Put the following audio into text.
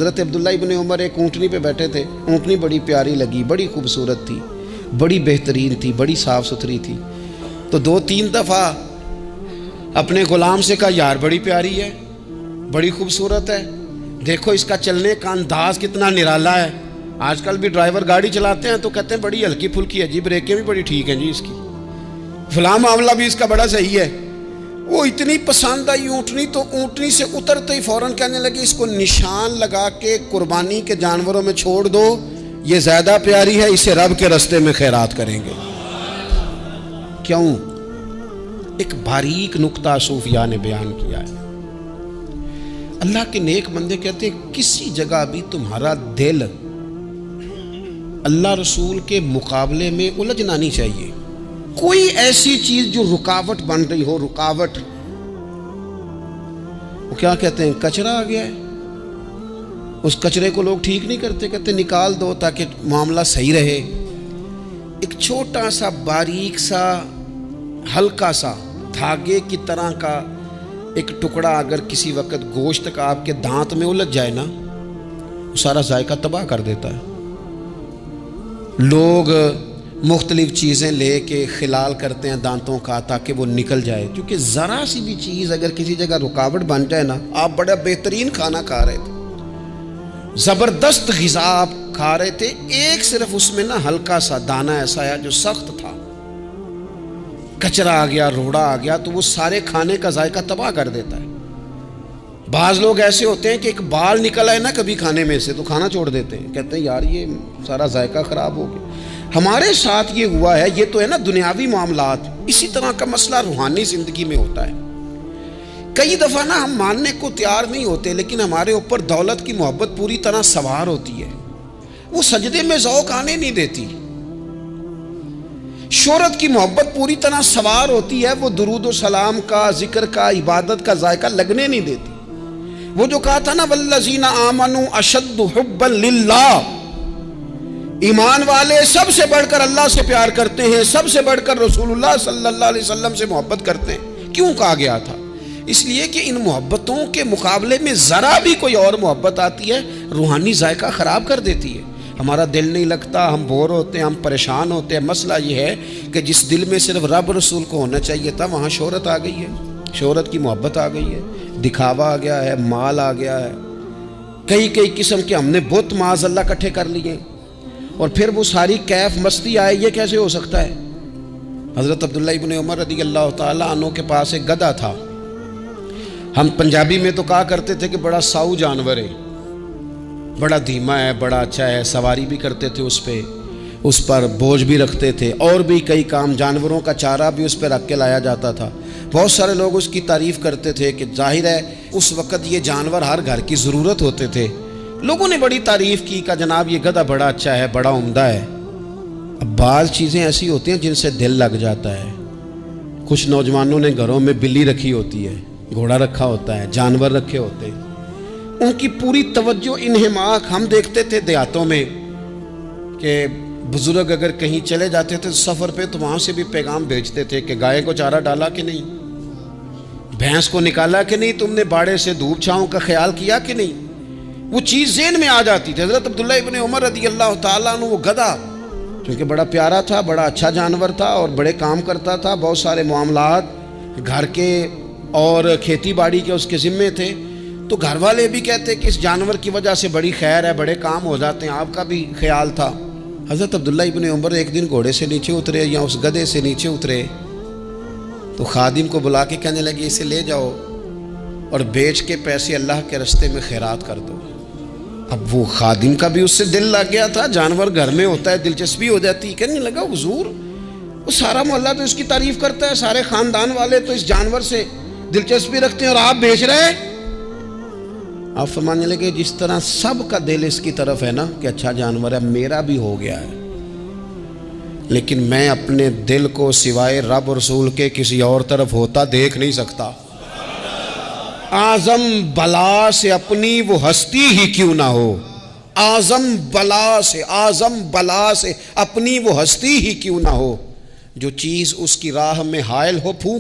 हज़रत अब्दुल्ला इब्न उमर एक ऊँटनी पे बैठे थे। ऊँटनी बड़ी प्यारी लगी, बड़ी खूबसूरत थी, बड़ी बेहतरीन थी, बड़ी साफ़ सुथरी थी। तो 2-3 दफ़ा अपने ग़ुलाम से कहा, यार बड़ी प्यारी है, बड़ी खूबसूरत है, देखो इसका चलने का अंदाज़ कितना निराला है। आजकल भी ड्राइवर गाड़ी चलाते हैं तो कहते हैं बड़ी हल्की फुल्की है जी, ब्रेकें भी बड़ी ठीक हैं जी इसकी, फलां मामला भी इसका बड़ा सही है। वो इतनी पसंद आई ऊँटनी, तो ऊँटनी से उतरते ही फ़ौरन कहने लगे, इसको निशान लगा के कुर्बानी के जानवरों में छोड़ दो, ये ज़्यादा प्यारी है, इसे रब के रास्ते में खैरात करेंगे। क्यों? एक बारीक नुक्ता सूफिया ने बयान किया है। अल्लाह के नेक बंदे कहते हैं किसी जगह भी तुम्हारा दिल अल्लाह रसूल के मुकाबले में उलझना नहीं चाहिए। कोई ऐसी चीज जो रुकावट बन रही हो, रुकावट, वो क्या कहते हैं, कचरा आ गया है, उस कचरे को लोग ठीक नहीं करते, कहते निकाल दो ताकि मामला सही रहे। एक छोटा सा बारीक सा हल्का सा धागे की तरह का एक टुकड़ा अगर किसी वक्त गोश्त का आपके दांत में उलझ जाए ना, वो सारा जायका तबाह कर देता है। लोग मुख्तलिफ चीज़ें लेके खिलाल करते हैं दांतों का ताकि वो निकल जाए, क्योंकि ज़रा सी भी चीज़ अगर किसी जगह रुकावट बन जाए ना, आप बड़ा बेहतरीन खाना खा रहे थे, ज़बरदस्त ग़िज़ा आप खा रहे थे, एक सिर्फ उसमें ना हल्का सा दाना ऐसा आया जो सख्त था, कचरा आ गया, रोड़ा आ गया, तो वो सारे खाने का जायका तबाह कर देता है। बाज़ लोग ऐसे होते हैं कि एक बाल निकल आए ना कभी खाने में से तो खाना छोड़ देते हैं, कहते हैं यार ये सारा जायका ख़राब हो गया। हमारे साथ ये हुआ है, ये तो है ना दुनियावी मामलात, इसी तरह का मसला रूहानी ज़िंदगी में होता है। कई दफ़ा ना हम मानने को तैयार नहीं होते, लेकिन हमारे ऊपर दौलत की मोहब्बत पूरी तरह सवार होती है, वो सजदे में ज़ौक़ आने नहीं देती। शोहरत की मोहब्बत पूरी तरह सवार होती है, वो दुरूद व सलाम का, जिक्र का, इबादत का जायका लगने नहीं देती। वो जो कहा था ना, वल्लज़ीना आमनू अशद्दु हुब्बन लिल्लाह, ईमान वाले सबसे बढ़कर अल्लाह से प्यार करते हैं, सबसे बढ़कर रसूलुल्लाह सल्लल्लाहु अलैहि वसल्लम से मोहब्बत करते हैं। क्यों कहा गया था? इसलिए कि इन मोहब्बतों के मुकाबले में ज़रा भी कोई और मोहब्बत आती है, रूहानी जायका ख़राब कर देती है। हमारा दिल नहीं लगता, हम बोर होते हैं, हम परेशान होते हैं। मसला ये है कि जिस दिल में सिर्फ रब रसूल को होना चाहिए था, वहाँ शोहरत आ गई है, शोहरत की मोहब्बत आ गई है, दिखावा आ गया है, माल आ गया है, कई कई किस्म के हमने बुत माज़अल्लाह इकट्ठे कर लिए, और फिर वो सारी कैफ मस्ती आए। ये कैसे हो सकता है? हज़रत अब्दुल्ला इब्न उमर रज़ी अल्लाह ताला अन्हु के पास एक गधा था। हम पंजाबी में तो कहा करते थे कि बड़ा साऊ जानवर है, बड़ा धीमा है, बड़ा अच्छा है, सवारी भी करते थे उस पर बोझ भी रखते थे, और भी कई काम, जानवरों का चारा भी उस पर रख के लाया जाता था। बहुत सारे लोग उसकी तारीफ़ करते थे कि जाहिर है उस वक़्त ये जानवर हर घर की ज़रूरत होते थे। लोगों ने बड़ी तारीफ़ की, का जनाब ये गधा बड़ा अच्छा है, बड़ा उम्दा है। अब बाज़ चीज़ें ऐसी होती हैं जिनसे दिल लग जाता है। कुछ नौजवानों ने घरों में बिल्ली रखी होती है, घोड़ा रखा होता है, जानवर रखे होते हैं, उनकी पूरी तवज्जो इन्हिमाक। हम देखते थे देहातों में कि बुजुर्ग अगर कहीं चले जाते थे सफ़र पे, तो वहाँ से भी पैगाम भेजते थे कि गाय को चारा डाला कि नहीं, भैंस को निकाला कि नहीं, तुमने बाड़े से धूप छाँव का ख्याल किया कि नहीं। वो चीज़ ज़हन में आ जाती थी। हज़रत अब्दुल्ला इब्न उमर रज़ी अल्लाह ताला अन्हु, वो गधा क्योंकि बड़ा प्यारा था, बड़ा अच्छा जानवर था और बड़े काम करता था, बहुत सारे मामलात घर के और खेती बाड़ी के उसके ज़िम्मे थे, तो घर वाले भी कहते कि इस जानवर की वजह से बड़ी खैर है, बड़े काम हो जाते हैं, आपका भी ख्याल था। हज़रत अब्दुल्ला इब्न उमर एक दिन घोड़े से नीचे उतरे या उस गधे से नीचे उतरे, तो खादिम को बुला के कहने लगे इसे ले जाओ और बेच के पैसे अल्लाह के रास्ते में खैरात कर दो। अब वो खादिम का भी उससे दिल लग गया था, जानवर घर में होता है, दिलचस्पी हो जाती। कहने लगा हुजूर, वो सारा मोहल्ला तो इसकी तारीफ़ करता है, सारे ख़ानदान वाले तो इस जानवर से दिलचस्पी रखते हैं और आप बेच रहे हैं। आप फरमाने लगे जिस तरह सब का दिल इसकी तरफ है ना कि अच्छा जानवर है, मेरा भी हो गया है, लेकिन मैं अपने दिल को सिवाय रब और रसूल के किसी और तरफ होता देख नहीं सकता। आज़म बला से अपनी वो हस्ती ही क्यों ना हो, आज़म बला से अपनी वो हस्ती ही क्यों ना हो, जो चीज़ उसकी राह में हायल हो फूंक